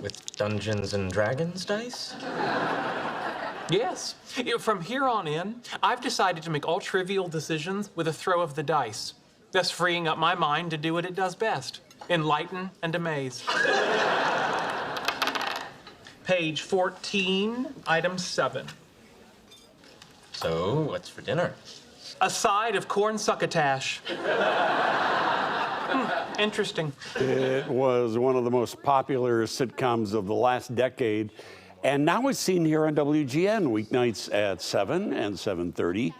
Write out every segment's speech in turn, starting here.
With Dungeons and Dragons dice? Yes. From here on in, I've decided to make all trivial decisions with a throw of the dice, thus freeing up my mind to do what it does best: enlighten and amaze. Page 14, item 7. So, what's for dinner? A side of corn succotash. Interesting. It was one of the most popular sitcoms of the last decade, and now it's seen here on WGN weeknights at 7 and 7:30.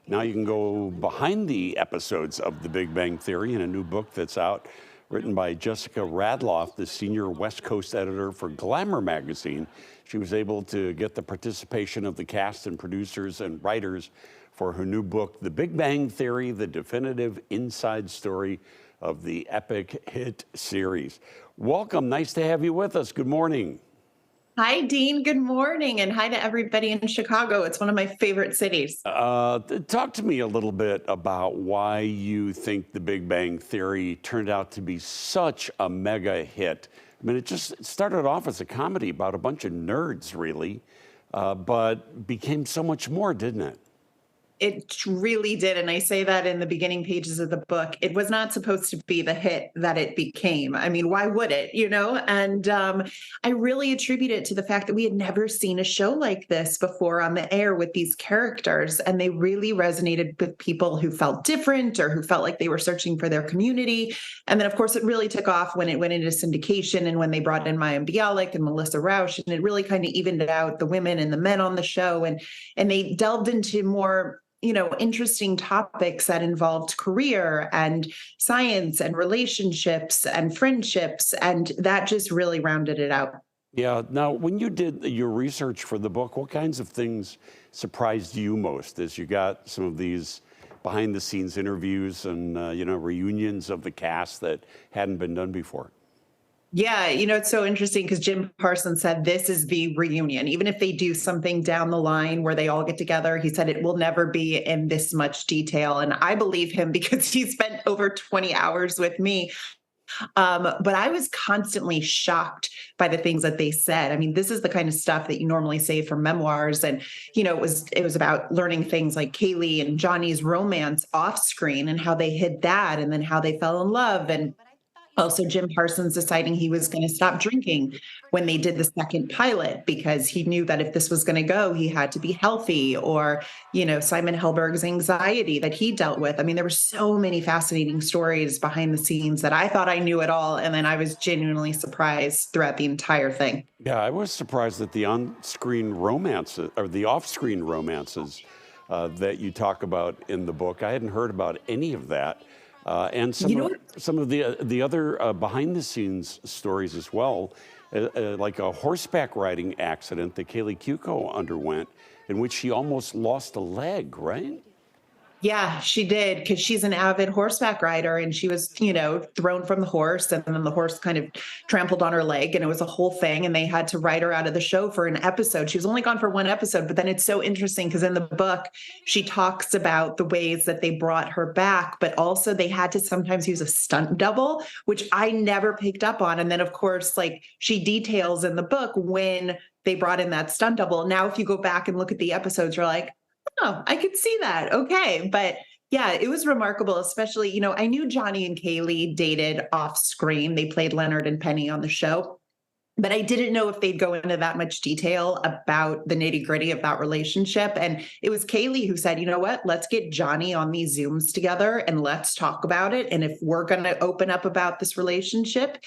Now you can go behind the episodes of The Big Bang Theory in a new book that's out, written by Jessica Radloff, the senior West Coast editor for Glamour magazine. She was able to get the participation of the cast and producers and writers for her new book, The Big Bang Theory, the definitive inside story of the epic hit series. Welcome, nice to have you with us. Good morning. Hi, Dean. Good morning. And hi to everybody in Chicago. It's one of my favorite cities. Talk to me a little bit about why you think The Big Bang Theory turned out to be such a mega hit. I mean, it just started off as a comedy about a bunch of nerds, really, but became so much more, didn't it? It really did. And I say that in the beginning pages of the book. It was not supposed to be the hit that it became. I mean, why would it, And I really attribute it to the fact that we had never seen a show like this before on the air with these characters. And they really resonated with people who felt different or who felt like they were searching for their community. And then, of course, it really took off when it went into syndication and when they brought in Mayim Bialik and Melissa Rauch. And it really kind of evened out the women and the men on the show. And they delved into more interesting topics that involved career and science and relationships and friendships. And that just really rounded it out. Yeah. Now, when you did your research for the book, what kinds of things surprised you most as you got some of these behind the scenes interviews and, reunions of the cast that hadn't been done before? Yeah, it's so interesting because Jim Parsons said this is the reunion. Even if they do something down the line where they all get together, he said it will never be in this much detail. And I believe him because he spent over 20 hours with me. But I was constantly shocked by the things that they said. I mean, this is the kind of stuff that you normally say for memoirs. And, it was about learning things like Kaylee and Johnny's romance off screen and how they hid that and then how they fell in love. And also, Jim Parsons deciding he was going to stop drinking when they did the second pilot because he knew that if this was going to go, he had to be healthy. Or, Simon Helberg's anxiety that he dealt with. I mean, there were so many fascinating stories behind the scenes that I thought I knew it all. And then I was genuinely surprised throughout the entire thing. Yeah, I was surprised at the on-screen romances or the off-screen romances that you talk about in the book. I hadn't heard about any of that. And some of the other behind-the-scenes stories as well, like a horseback riding accident that Kaylee Cuoco underwent, in which she almost lost a leg, right? Yeah, she did, because she's an avid horseback rider and she was, thrown from the horse and then the horse kind of trampled on her leg and it was a whole thing and they had to write her out of the show for an episode. She was only gone for one episode, but then it's so interesting because in the book, she talks about the ways that they brought her back, but also they had to sometimes use a stunt double, which I never picked up on. And then of course, like she details in the book when they brought in that stunt double. Now, if you go back and look at the episodes, you're like, oh, I could see that. Okay. But yeah, it was remarkable, especially, I knew Johnny and Kaylee dated off screen. They played Leonard and Penny on the show, but I didn't know if they'd go into that much detail about the nitty gritty of that relationship. And it was Kaylee who said, you know what, let's get Johnny on these Zooms together and let's talk about it. And if we're going to open up about this relationship,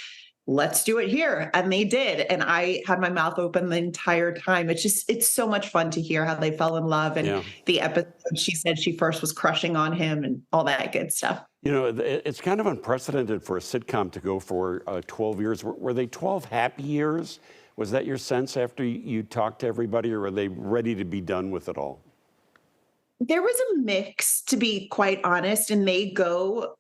let's do it here. And they did. And I had my mouth open the entire time. It's so much fun to hear how they fell in love. And the episode, she said she first was crushing on him and all that good stuff. It's kind of unprecedented for a sitcom to go for 12 years. Were they 12 happy years? Was that your sense after you talked to everybody, or were they ready to be done with it all? There was a mix, to be quite honest, and they go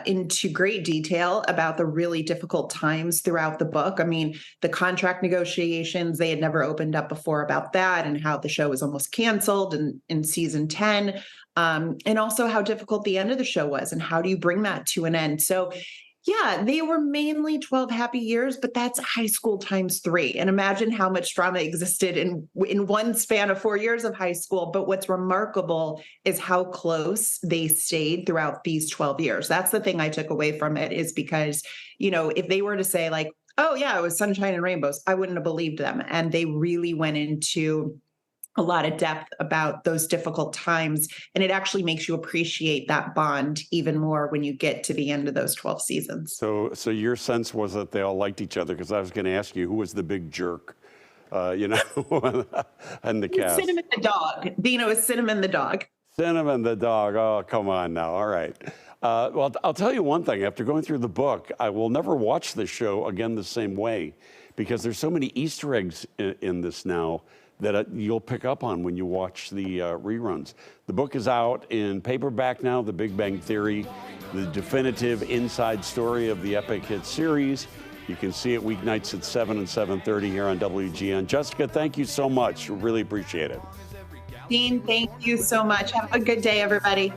into great detail about the really difficult times throughout the book. I mean, the contract negotiations, they had never opened up before about that and how the show was almost canceled in season 10, and also how difficult the end of the show was and how do you bring that to an end. So Yeah, they were mainly 12 happy years, but that's high school times 3. And imagine how much drama existed in one span of 4 years of high school. But what's remarkable is how close they stayed throughout these 12 years. That's the thing I took away from it, is because, if they were to say like, oh yeah, it was sunshine and rainbows, I wouldn't have believed them. And they really went into a lot of depth about those difficult times. And it actually makes you appreciate that bond even more when you get to the end of those 12 seasons. So your sense was that they all liked each other, because I was going to ask you who was the big jerk, and the cast. Cinnamon the dog. Dino is Cinnamon the dog. Cinnamon the dog. Oh, come on now. All right. Well, I'll tell you one thing. After going through the book, I will never watch the show again the same way, because there's so many Easter eggs in this now that you'll pick up on when you watch the reruns. The book is out in paperback now, The Big Bang Theory, the definitive inside story of the epic hit series. You can see it weeknights at 7 and 7:30 here on WGN. Jessica, thank you so much. Really appreciate it. Dean, thank you so much. Have a good day, everybody.